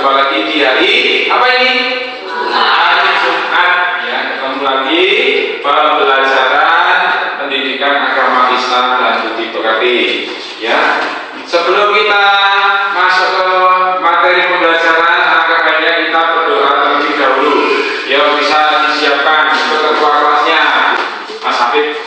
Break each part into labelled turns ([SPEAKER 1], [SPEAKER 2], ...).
[SPEAKER 1] berjumpa lagi di hari apa ini? Hari Jumat ya, ketemu lagi pembelajaran pendidikan agama Islam dan budi pekerti ya. Sebelum kita masuk ke materi pembelajaran, alangkah baiknya kita berdoa terlebih dahulu. Ya, bisa disiapkan untuk ketua kelasnya, Mas Habib.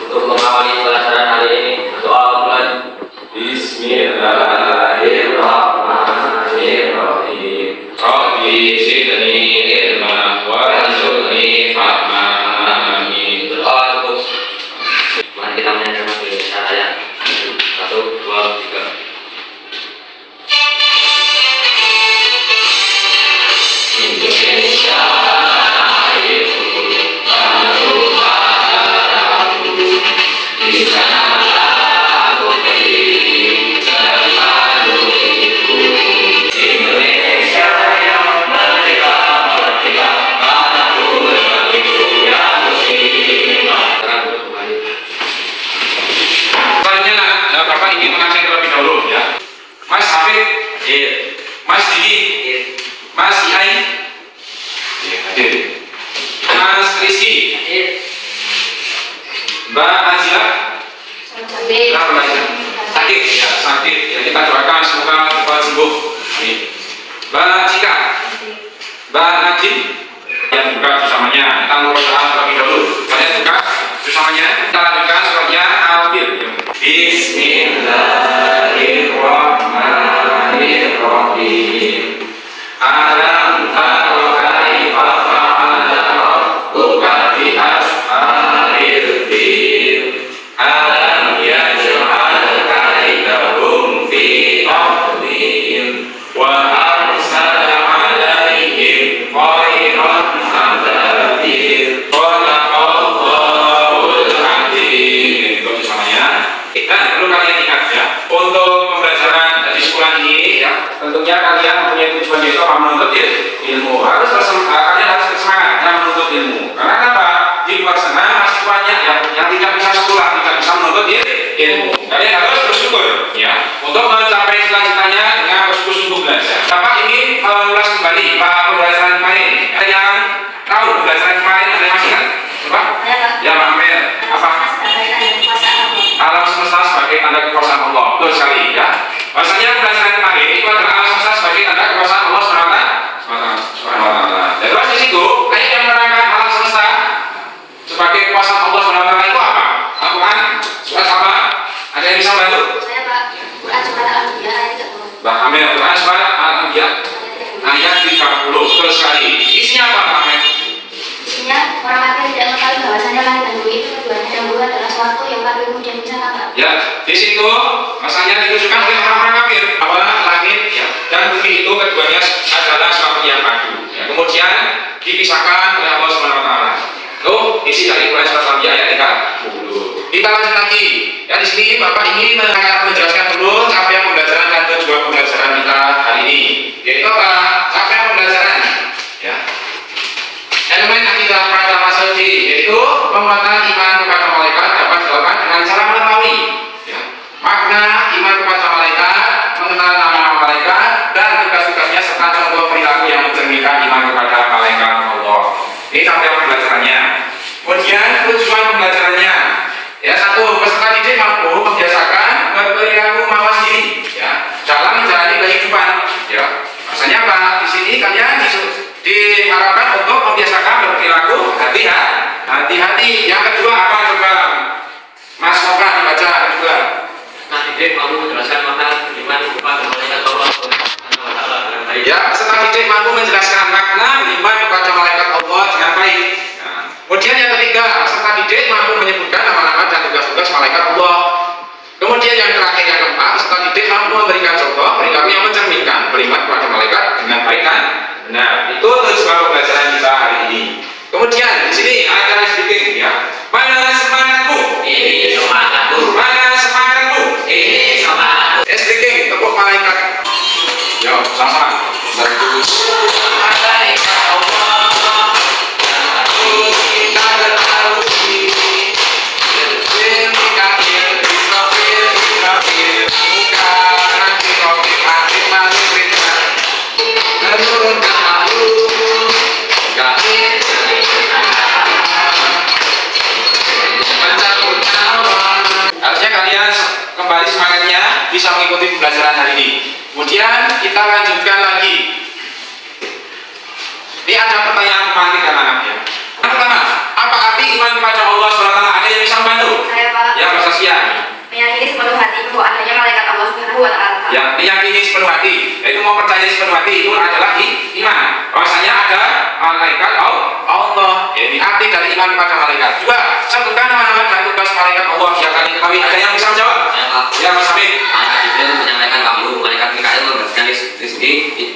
[SPEAKER 2] Untuk mengawali pelajaran hari ini, berdoa mulai. Bismillahirrahmanirrahim. Rabbi zidni ilma warzuqni fahma. Amin. Berdoa cukup. Mari kita menyanyikan cara ya. 1, 2, 3. Indonesia.
[SPEAKER 1] Mas Habib, Mas Didi, Mas Iai, hadir. Mas Rizky, Mbak Azila, sakit ya, sakit ya, kita doakan semoga cepat sembuh. Mbak Cika, Mbak Najib, yang buka bersamanya, kita berdoa terlebih dahulu. Kalian buka bersamanya, kita lanjutkan suratnya Al-Fil. Bismillahirrahmanirrahim. Alam tara kaifa fa'ala rabbuka bi ashabil fil. Alam yaj'al kaidahum fi tadlil wa arsala 'alaihim tayran ababil. Shadaqallahul 'azim. Itu samanya. Dan perlu kalian ingat ya, untuk pembelajaran di sekolah ini ya, tentunya kalian mempunyai tujuan yaitu menuntut ilmu. Kalian harus bersemangat dalam menuntut ilmu. Karena apa? Di luar sana masih banyak yang tidak bisa sekolah, tidak bisa menuntut ilmu. Kalian harus bersyukur ya, untuk mencapai cita-citanya dengan bersungguh-sungguh belajar. Bapak ingin mengulas kembali Pak pembelajaran kemarin. Ada yang tahu pembelajaran kemarin? Ada yang masih ingat? Coba? Ya, Pak Amir. Apa? Alam semesta sebagai tanda kekuasaan Allah. Betul sekali ya. Bahasanya pembelajaran kemarin itu adalah alam semesta sebagai tanda kekuasaan Allah SWT. Dan terus di situ ayat yang menerangkan alam semesta sebagai kekuasaan Allah SWT itu apa? Al-Quran surat apa? Ada yang bisa bantu?
[SPEAKER 3] Saya Pak. Quran surat Al-Anbiya ayat 30.
[SPEAKER 1] Mbak Amir, Quran surat Al-Anbiya ayat 30. Betul sekali. Isinya apa, Mbak Amir?
[SPEAKER 3] Isinya orang kafir tidak mengetahui bahwasanya langit dan bumi itu keduanya dahulu adalah suatu yang kafir kemudian bisa nampak.
[SPEAKER 1] Ya, di situ masanya ditujukan oleh orang-orang kafir bahwa langit ya, dan bumi itu keduanya adalah suatu yang padu. Ya, kemudian dipisahkan oleh Allah SWT. Tuh, isi dari Quran surat Al-Anbiya ayat 30. Kita lanjut lagi. Ya, di sini Bapak ingin menjelaskan dulu capaian pembelajaran dan tujuan pembelajaran kita hari ini. Yaitu apa? Capaian pembelajaran. Ya. Elemen akidah pradama selji, yaitu penguatan iman kepada malaikat dapat dilakukan dengan cara mengetahui ya, makna iman kepada malaikat, mengenal nama malaikat dan tugas-tugasnya serta contoh perilaku yang mencerminkan iman kepada malaikat Allah. Ini sampai pembelajarannya. Kemudian tujuan pembelajarannya ya, 1, peserta didik mampu membiasakan berperilaku mawas diri ya, dalam menjalani kehidupan ya. Maksudnya apa? Di sini kalian diharapkan untuk membiasakan berperilaku hati-hati. Yang kedua apa coba? Mas Moka dibaca kedua.
[SPEAKER 2] Nah, didik mampu menjelaskan makna iman kepada malaikat Allah.
[SPEAKER 1] Ya, peserta didik mampu menjelaskan makna iman kepada malaikat Allah dengan baik. Nah, kemudian yang ketiga, peserta didik mampu menyebutkan nama-nama dan tugas-tugas malaikat Allah. Kemudian yang terakhir, yang keempat, peserta didik mampu memberikan contoh perilaku yang mencerminkan beriman kepada malaikat dengan baik kan? Nah, itu tujuan pembelajaran kita hari ini. Kemudian di sini ada speaking ya. Mana semangatmu?
[SPEAKER 2] Ini semangatku.
[SPEAKER 1] Mana semangatmu?
[SPEAKER 2] Ini semangatku.
[SPEAKER 1] Speaking, tepuk malaikat. Yo, sama-sama.
[SPEAKER 2] Malaikat Allah. Aku kita ketahui.
[SPEAKER 1] bisa mengikuti pembelajaran hari ini. Kemudian kita lanjutkan lagi. Ini ada pertanyaan pemantik anak-anak ya. Yang pertama, apa arti iman kepada Allah SWT? Ada yang bisa membantu?
[SPEAKER 3] Saya, Pak.
[SPEAKER 1] Ya, Mas Asia.
[SPEAKER 3] Meyakini sepenuh hati bahwa adanya malaikat Allah Subhanahu wa Ta'ala.
[SPEAKER 1] Ya, meyakini sepenuh hati. Yaitu mau percaya sepenuh hati itu adalah iman. Bahwasanya ada malaikat Allah. Ya, ini arti dari iman kepada malaikat. Juga sebutkan nama-nama dan tugas malaikat Allah yang kami ketahui. Ada yang bisa menjawab?
[SPEAKER 2] Saya, Pak.
[SPEAKER 1] Ya, Mas Hamid.
[SPEAKER 2] Malaikat Jibril menyampaikan wahyu, malaikat Mikail membersihkan rezeki,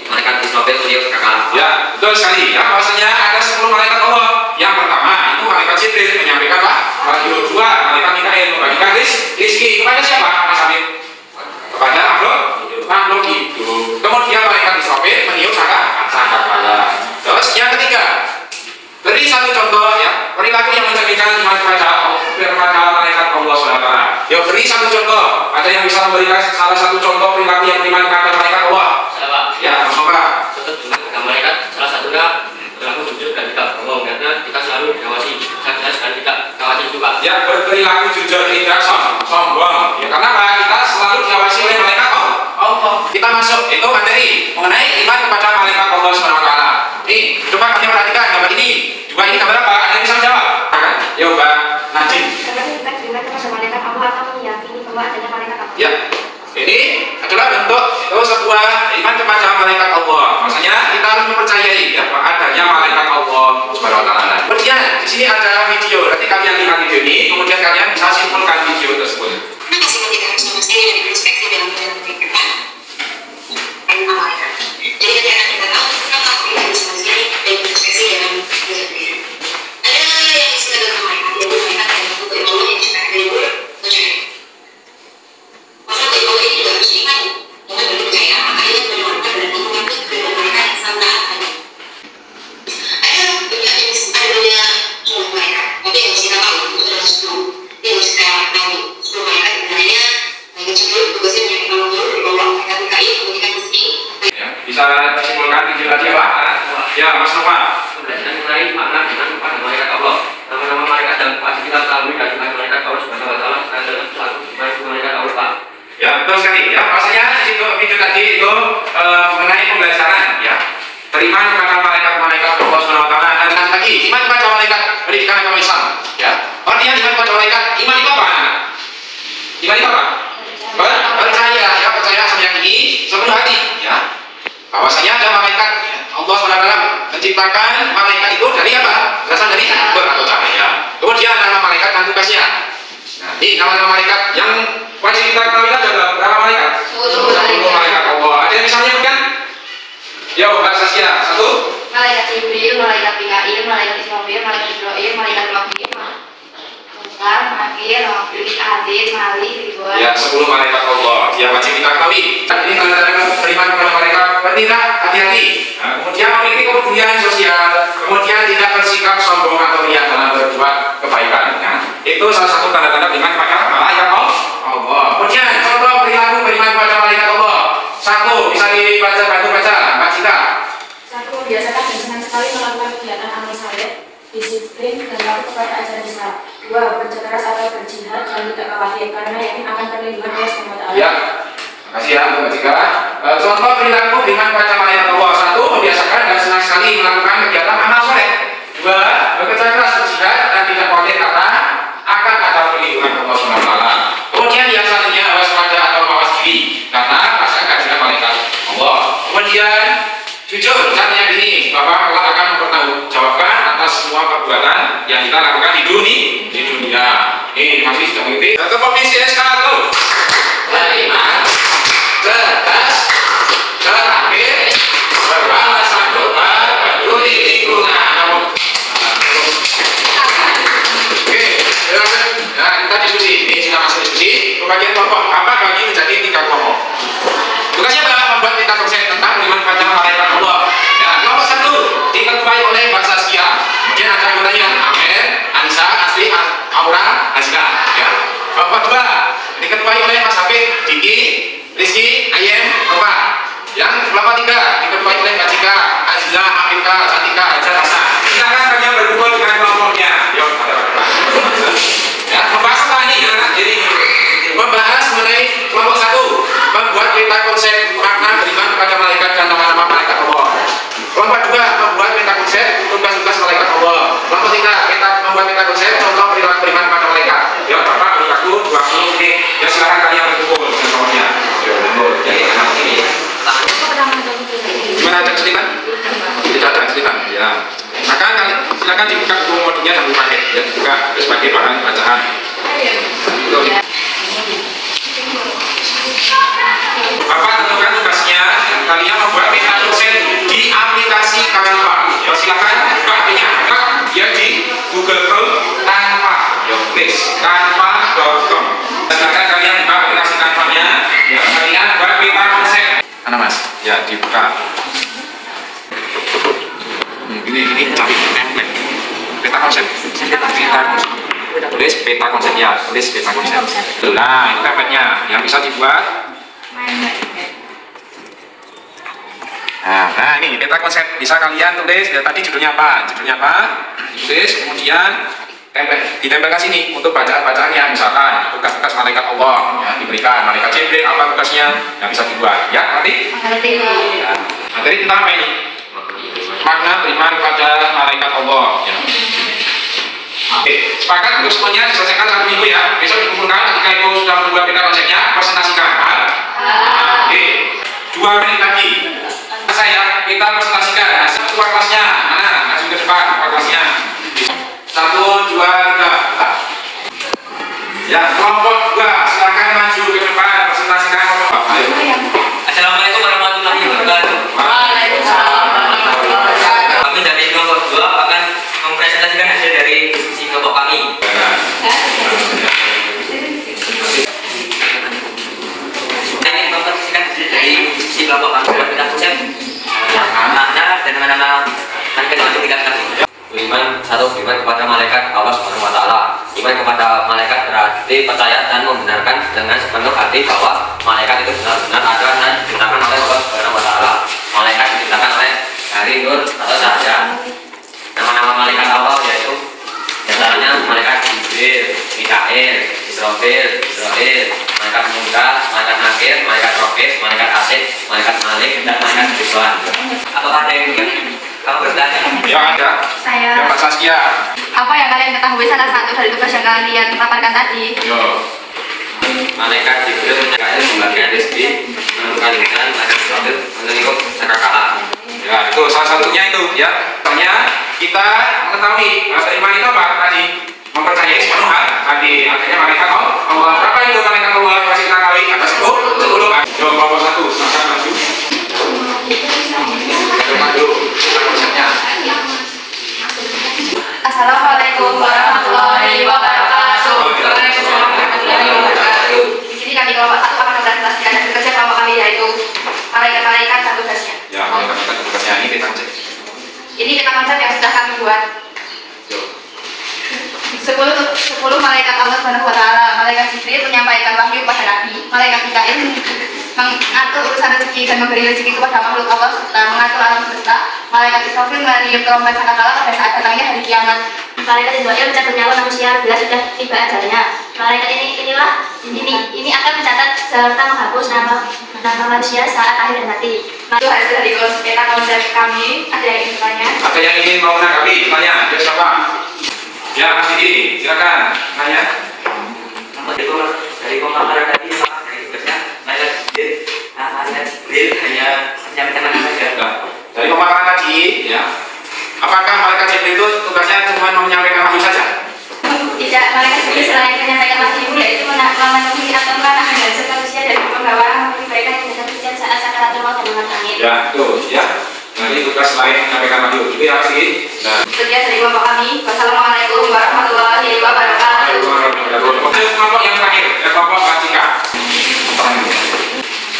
[SPEAKER 2] malaikat Israfil meniup kekalahan.
[SPEAKER 1] Ya, betul sekali. Ya, bahwasanya ada 10 malaikat Allah. Yang pertama itu malaikat Jibril menyampaikan wahyu. Dua, malaikat Mikail membagikan rezeki. Kepada siapa, Mas Hamid? Kepada makhluk hidup. Kemudian malaikat Israfil meniup sangkakala. Terus yang ketiga, beri satu contoh ya perilaku yang mencerminkan iman kepada malaikat Allah SWT. Ya, beri satu contoh. Ada yang bisa memberikan salah satu contoh perilaku yang beriman kepada malaikat Allah?
[SPEAKER 2] Saya, Pak.
[SPEAKER 1] Ya, Mas.
[SPEAKER 2] Tetap dengan malaikat salah satunya berlaku jujur dan tidak bohong, karena kita selalu diawasi jelas dan tidak diawasi juga.
[SPEAKER 1] Ya, berperilaku jujur tidak sombong. Ya, karena apa? Kita selalu diawasi oleh malaikat Allah. Kita masuk itu materi mengenai iman kepada malaikat Allah SWT. Nih, coba kalian perhatikan gambar ini. Dua ini gambar apa? Ada yang bisa menjawab? Kan? Ya, Mbak Najib.
[SPEAKER 3] Kita beriman kepada malaikat Allah atau meyakini bahwa adanya malaikat Allah.
[SPEAKER 1] Ya, ini adalah bentuk itu sebuah iman kepada malaikat Allah. Maksudnya kita harus mempercayai ya bahwa adanya malaikat Allah Subhanahu wa Ta'ala. Kemudian di sini ada video. Nanti kalian lihat video ini, kemudian kalian bisa simpulkan video tersebut.
[SPEAKER 4] Kenapa sih tidak harus memastikan dari perspektif dalam menentukan malaikat? Jadi ketika kita tahu kenapa tidak harus memastikan dari perspektif dalam menentukan. Ada yang istilah dalam malaikat, yaitu malaikat yang untuk Allah yang diciptakan dari nur mencari. Maka untuk Allah ini juga harus diimani. Dengan berpercaya, maka ini bermanfaat berarti mengikut kepada malaikat yang sama adanya. Ada banyak jumlah malaikat, tapi yang harus kita tahu itu adalah 10. Ini harus kita tahu 10 malaikat sebenarnya malaikat Jibril tugasnya menyampaikan wahyu dari Allah, malaikat Mikail memberikan rezeki.
[SPEAKER 1] Ya, bisa disimpulkan video tadi ya, Pak? Ya, Mas Nova.
[SPEAKER 2] Menjelaskan mengenai makna iman kepada malaikat Allah. Nama-nama malaikat dan pasti kita ketahui dari malaikat Allah Subhanahu wa Ta'ala adalah selalu malaikat Allah, Pak.
[SPEAKER 1] Ya, betul sekali. Ya, maksudnya di situ video tadi itu mengenai pembelajaran ya. Beriman kepada malaikat-malaikat Allah Subhanahu wa Ta'ala dan lagi iman kepada malaikat pendidikan agama Islam. Ya. Artinya iman kepada malaikat, iman itu apa? Iman itu apa? Percaya, ya, percaya meyakini sepenuh hati, ya. Bahwasanya ada malaikat ya. Allah SWT menciptakan malaikat itu dari apa? Berasal dari nur atau cahaya. Kemudian nama malaikat dan tugasnya. Nah, ini nama-nama malaikat yang wajib kita ketahui adalah berapa malaikat? 10 malaikat Allah. Ada yang bisa menyebutkan? Ya, Mbak Sasya, satu.
[SPEAKER 3] Malaikat Jibril, malaikat Mikail, malaikat Israfil, malaikat Israil, malaikat Mafir, Makir, Mafir, Adil, Malik, Ridwan.
[SPEAKER 1] Ya, 10 malaikat Allah yang wajib kita ketahui. Dan ini kalau ada beriman kepada malaikat, bertindak hati-hati. Nah, kemudian memiliki kepedulian sosial, kemudian tidak bersikap sombong atau riya dalam berbuat kebaikan. Nah, itu salah satu tanda-tanda beriman kepada malaikat Allah. Kemudian contoh perilaku beriman kepada malaikat Allah. Satu, bisa dibaca, bantu baca, Mbak Cita.
[SPEAKER 5] Satu, membiasakan dan senang sekali melakukan kegiatan amal saleh, disiplin dan patuh kepada ajaran Islam. Dua, bekerja keras atau berjihad dan tidak khawatir karena yakin akan perlindungan Allah SWT.
[SPEAKER 1] Ya, makasih ya Mbak Cita. Contoh perilaku beriman kepada malaikat Allah. Satu, membiasakan dan senang sekali melakukan kegiatan amal saleh. Dua, bekerja keras, berjihad dan tidak khawatir karena akan ada perlindungan Allah SWT. Kemudian yang selanjutnya waspada atau mawas diri karena perasaan kehadiran malaikat Allah. Kemudian jujur dan meyakini bahwa Allah akan mempertanggungjawabkan atas semua perbuatan yang kita lakukan di dunia. Ini masih sudah mengikuti. Satu komisi S1 beriman, cerdas, terakhir, beralasan doa, peduli lingkungan. Oke, silakan. Nah, kita diskusi. Ini sudah masuk diskusi. Pembagian kelompok apa bagi menjadi 3 kelompok. Tugasnya adalah membuat kita konsep tentang beriman kepada malaikat Allah. Ya, kelompok 1 diketuai oleh Mbak Saskia. Kemudian ada anggotanya Amer, Anissa, Asri, Aura, Azila. Ya. Kelompok 2 diketuai oleh Mas Hafid, Diki, Rizky, Ayem, Nova. Yang kelompok 3 diketuai oleh Mbak Cika, Aziza, Afifka, Santika, Hajar, Hasan. Silakan kalian berkumpul dengan kelompoknya. Yuk, ada. Ya, membahas apa ini? Ya, jadi membahas mengenai peta konsep contoh perilaku beriman pada malaikat. Ya, Bapak perilaku 20 menit. Ya, silakan kalian berkumpul dengan kawannya. Ya, berkumpul. Jadi anak ini. Gimana ada kesulitan? Tidak ada kesulitan. Ya. Maka silakan dibuka buku modulnya dan paket. Ya, dibuka sebagai bahan bacaan. Bapak tentukan tugasnya, kalian membuat peta konsep di aplikasi Canva. Ya, silakan buka artinya ya di Google Chrome Canva. Ya, please canva.com. Silakan kalian buka aplikasi Canva-nya. Ya, kalian buat peta konsep. Mana Mas? Ya, dibuka. Ini cari template. Peta konsep. Tulis peta konsep ya, tulis peta konsep. Nah, ini template-nya yang bisa dibuat. Nah, ini peta konsep bisa kalian tulis. Ya, tadi judulnya apa? Tulis, kemudian ditempel ke sini untuk bacaan-bacaannya. Misalkan tugas-tugas malaikat Allah ya, diberikan malaikat Jibril apa tugasnya yang bisa dibuat. Ya, nanti. Ya, materi tentang apa ini? Makna beriman pada malaikat Allah. Ya. Oke, sepakat untuk semuanya diselesaikan 1 minggu ya. Besok dikumpulkan ketika itu sudah membuat peta konsepnya, presentasikan. Oke, 2 menit lagi. Kita presentasikan hasil ketua kelasnya. Mana? Maju ke depan ketua kelasnya. 1, 2, 3. Ya, kelompok 2 silakan maju ke depan presentasikan kelompok. Ayo.
[SPEAKER 2] Assalamualaikum warahmatullahi wabarakatuh.
[SPEAKER 5] Waalaikumsalam warahmatullahi wabarakatuh.
[SPEAKER 2] Kami dari kelompok 2 akan mempresentasikan hasil dari diskusi kelompok kami. Saya ingin mempresentasikan hasil dari diskusi kelompok kami buat konsep makna dan nama-nama dan tingkat kami. Beriman kepada malaikat Allah Subhanahu wa taala. Iman kepada malaikat berarti percaya dan membenarkan dengan sepenuh hati bahwa malaikat itu benar-benar ada dan diciptakan oleh Allah Subhanahu wa taala. Malaikat diciptakan oleh dari nur atau cahaya. Nama-nama malaikat Allah yaitu diantaranya malaikat Jibril, Mikail, Israfil, malaikat Mungkar, malaikat Nakir, malaikat Rokis, malaikat Asid, malaikat Malik, dan malaikat Ridwan. Apakah ada yang mungkin kamu bertanya?
[SPEAKER 1] Ya, ada.
[SPEAKER 5] Saya.
[SPEAKER 1] Ya, Pak Saskia.
[SPEAKER 5] Apa yang kalian ketahui salah satu dari tugas yang kalian paparkan tadi?
[SPEAKER 1] Yo.
[SPEAKER 2] Malaikat Jibril menyerahkan sebagian rezeki, menentukan lisan, malaikat Israfil menengok cakakala.
[SPEAKER 1] Ya, itu salah satunya itu ya. Soalnya kita mengetahui bahasa iman itu apa tadi? Mempercayai sepenuh hati. Artinya malaikat Allah. Berapa itu malaikat Allah yang masih kita kali? Ada 10. Yo, kelompok 1 silakan maju. Maju. Konsepnya.
[SPEAKER 5] Assalamualaikum warahmatullahi wabarakatuh. Waalaikumsalam warahmatullahi wabarakatuh. Di sini kami kelompok 1 akan mempresentasikan hasil kerja kelompok kami yaitu malaikat-malaikat dan tugasnya.
[SPEAKER 1] Ya, malaikat tugasnya ini kita konsep.
[SPEAKER 5] Ini peta konsep yang sudah kami buat. 10 malaikat Allah Subhanahu wa taala. Malaikat Jibril menyampaikan wahyu kepada Nabi. Malaikat Mikail mengatur urusan rezeki dan memberi rezeki kepada makhluk Allah serta mengatur alam semesta. Malaikat Israfil meniup trompet sangkakala pada saat datangnya hari kiamat.
[SPEAKER 3] Malaikat Israfil mencatat nyawa manusia bila sudah tiba ajalnya. Malaikat ini akan mencatat serta menghapus nama manusia saat akhir dan mati.
[SPEAKER 5] Itu hasil dari peta konsep kami. Ada yang ingin bertanya?
[SPEAKER 1] Ada yang ingin mau menanggapi? Tanya, ya siapa? Ya, Mas Didi, silakan tanya.
[SPEAKER 2] Dari pemaparan tadi, dari tugasnya malaikat Jibril hanya menyampaikan saja.
[SPEAKER 1] Dari pemaparan tadi, ya. Apakah malaikat Jibril itu tugasnya cuma menyampaikan wahyu saja?
[SPEAKER 3] Tidak, malaikat Jibril selain menyampaikan wahyu yaitu memenuhi atau menahan hajat manusia dari pembawa kebaikan dan kejadian saat sakaratul maut dan mengantarnya.
[SPEAKER 1] Ya, itu ya. Nah, ini tugas lain menyampaikan wahyu. Itu ya sih. Nah,
[SPEAKER 5] Sekian dari kelompok kami. Wassalamualaikum warahmatullahi wabarakatuh.
[SPEAKER 1] kelompok yang terakhir, kelompok Batika.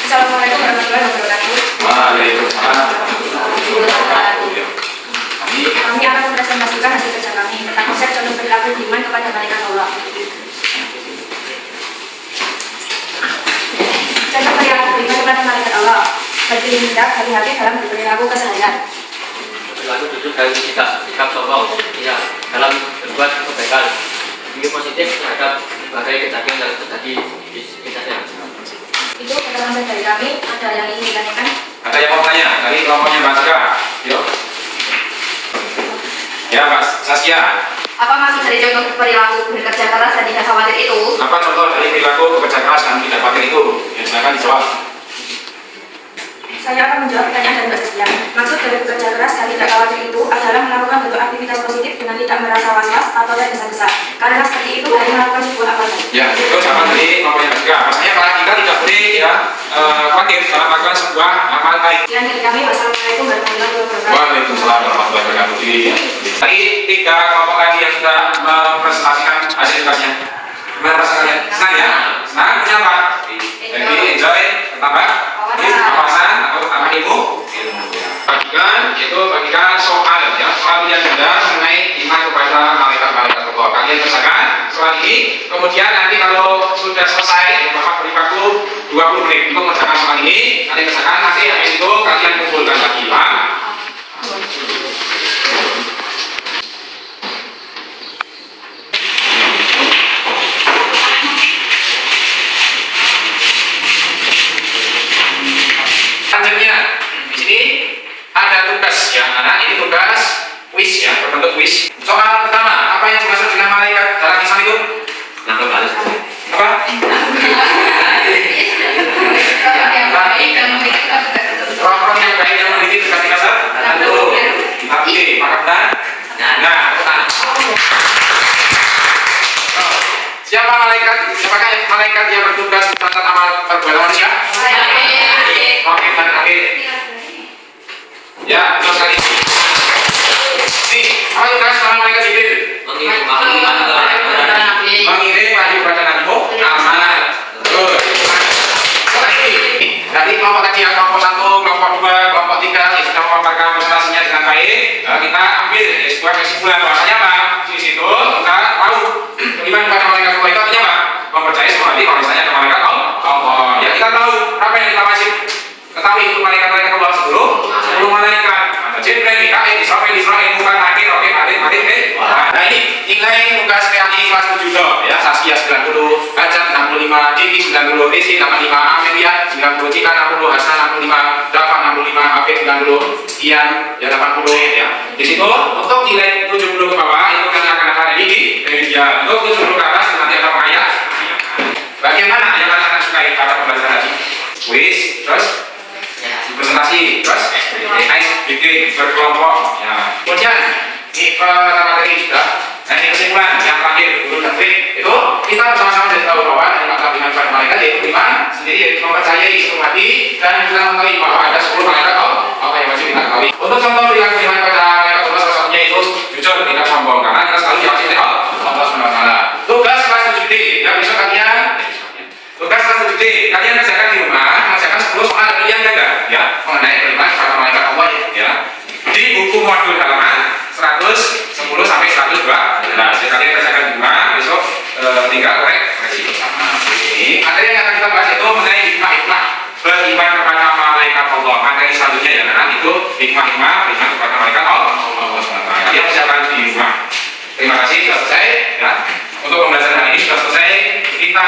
[SPEAKER 5] Assalamualaikum warahmatullahi wabarakatuh.
[SPEAKER 1] Waalaikumsalam.
[SPEAKER 5] Kami akan mempresentasikan hasil kerja kami tentang konsep contoh perilaku beriman kepada malaikat Allah. Contoh perilaku beriman kepada malaikat Allah bertindak hati-hati dalam berperilaku keseharian.
[SPEAKER 2] Perilaku jujur dan sikap sombong, tidak dalam berbuat kebaikan. Ini positif terhadap berbagai kejadian yang terjadi di sekitarnya.
[SPEAKER 5] Itu konsep dari kami. Ada yang ingin ditanyakan?
[SPEAKER 1] Ada yang mau tanya dari kelompoknya Batika? Yuk. Ya, Mas Saskia.
[SPEAKER 5] Apa maksud dari contoh perilaku bekerja keras dan tidak khawatir itu?
[SPEAKER 1] Apa contoh dari perilaku bekerja keras dan tidak khawatir itu? Ya, silakan dijawab.
[SPEAKER 6] Saya akan menjawab pertanyaan dari Mbak Sekian. Maksud dari bekerja keras dan tidak khawatir itu adalah melakukan bentuk aktivitas positif dengan tidak merasa was-was atau tergesa-gesa. Karena seperti itu hanya melakukan sebuah amalan.
[SPEAKER 1] Ya, itu jawaban dari kelompoknya juga. Maksudnya kalau kita tidak boleh ya khawatir dalam melakukan sebuah amal baik.
[SPEAKER 6] Sekian dari kami. Wassalamualaikum warahmatullahi wabarakatuh.
[SPEAKER 1] Waalaikumsalam warahmatullahi wabarakatuh. Tadi 3 kelompok lagi yang sudah mempresentasikan hasil tugasnya. Gimana perasaan kalian? Senang ya? Senang? Punya apa? Jadi enjoy, bertambah wawasan atau bertambah ilmu. Bagikan soal ya, soal yang mudah mengenai iman kepada malaikat-malaikat Allah. Kalian kerjakan soal ini, kemudian nanti kalau sudah selesai, Bapak beri waktu 20 menit untuk mengerjakan soal ini. Kalian kerjakan, nanti habis itu kalian kumpulkan lagi, Pak. Selanjutnya di sini ada tugas ya, anak ini tugas quiz ya, berbentuk quiz. Soal pertama, apa yang dimaksud dengan malaikat dalam Islam itu?
[SPEAKER 2] Nangkep balas.
[SPEAKER 1] Apa? Roh-roh yang baik yang memiliki tugas dasar tentu. Tapi maka nah, siapa malaikat? Siapakah malaikat yang bertugas mencatat amal perbuatan manusia? Oke, dan akhir. Ya, betul sekali. Nih, apa tugas sama malaikat Jibril? Mengirim wahyu kepada Nabi Muhammad. Betul. Dari kelompok tadi yang kelompok 1, kelompok 2, kelompok 3 yang sudah memaparkan presentasinya dengan baik, kita ambil sebuah kesimpulan bahwasanya apa? Di situ kita tahu beriman kepada malaikat Allah itu artinya apa? Mempercayai semua hati kalau misalnya ke malaikat Allah. Ya kita tahu apa yang kita wajib ketahui untuk malaikat-malaikat Allah 10 malaikat. Jibril, Mikail, Israfil, Munkar, Nakir, Raqib, Atid, Matid, Nah ini nilai tugas PAI kelas 7 ya, Saskia 90, Hajat 65, Diki 90, Isi 85, Amelia 90, Cika 60, Hasan 65, Dafa 65, Afid 90, Ian ya 80 ya. Di situ untuk nilai 70 ke bawah itu kan akan ada di media. Untuk 70 ke atas nanti ada pengayat. Bagaimana yang kalian akan sukai pada pembelajaran tadi? Quiz, terus presentasi, terus bikin berkelompok ya. Kemudian ini materi juga. Nah ini kesimpulan yang terakhir guru dan trik itu kita bersama-sama sudah tahu bahwa yang akan beriman pada malaikat yaitu iman sendiri, yaitu mempercayai seluruh hati dan kita mengetahui bahwa ada 10 malaikat apa yang wajib kita ketahui. Untuk contoh perilaku iman pada malaikat Allah salah satunya itu jujur, tidak sombong, karena kita selalu diawasi oleh Allah SWT. Tugas kelas 7D yang besok kalian tugas kelas 7D kalian kerjakan di rumah, mengerjakan 10 soal pilihan gagal ya mengenai beriman pada malaikat Allah ya di buku modul halaman 110 sampai 102. Nah, jadi kalian kerjakan di rumah, besok tinggal koreksi bersama. Ini materi yang akan kita bahas itu mengenai hikmah-hikmah beriman kepada malaikat Allah. Materi selanjutnya ya kan itu hikmah-hikmah beriman kepada malaikat Allah SWT. Kalian kerjakan di rumah. Terima kasih, sudah selesai ya. Untuk pembelajaran ini sudah selesai. Kita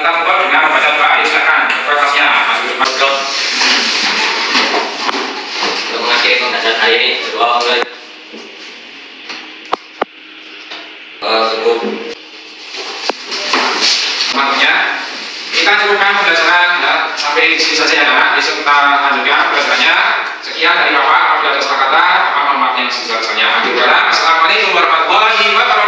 [SPEAKER 1] tutup dengan membaca doa. Ayo silakan prosesnya masuk.
[SPEAKER 2] Untuk mengakhiri pembelajaran hari ini, berdoa mulai.
[SPEAKER 1] Teman-temannya kita cukupkan pembelajaran ya, sampai di sini saja ya anak. Besok kita lanjutkan pembelajarannya. Sekian dari Bapak. Apabila ada salah kata, mohon maaf yang sebesar-besarnya. Assalamualaikum warahmatullahi wabarakatuh.